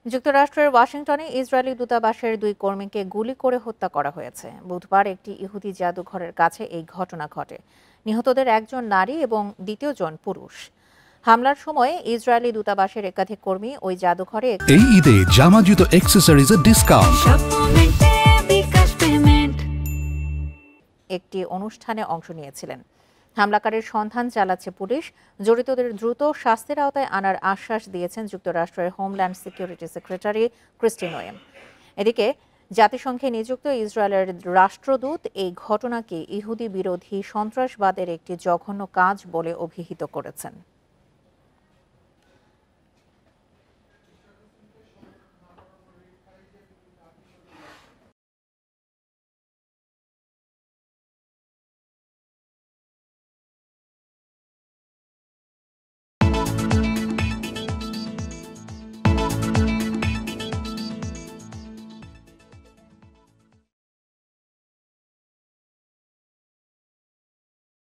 যুক্তরাষ্ট্রের ওয়াশিংটনে ইসরায়েলি দূতাবাসের 2 কর্মীকে গুলি করে হত্যা করা হয়েছে। বুধবার একটি ইহুদি জাদুঘরের কাছে এই ঘটনা ঘটে। নিহতদের একজন নারী এবং দ্বিতীয়জন পুরুষ। হামলার সময় ইসরায়েলি দূতাবাসের একাধিক কর্মী ওই জাদুঘরে এই ঈদে জামা জুতো অ্যাক্সেসরিজের ডিসকাউন্ট। একটি অনুষ্ঠানে অংশ নিয়েছিলেন। হামলাকারীর সন্ধান চালাচ্ছে পুলিশ। জড়িতদের দ্রুত শাস্তির আওতায় আনার আশ্বাস দিয়েছেন যুক্তরাষ্ট্রের homeland security secretary Kristi Noem. এদিকে জাতিসংঘে নিযুক্ত ইসরায়েলের রাষ্ট্রদূত এই ঘটনাকে ইহুদি বিরোধী সন্ত্রাসবাদের একটি জঘন্য কাজ বলে অভিহিত করেছেন।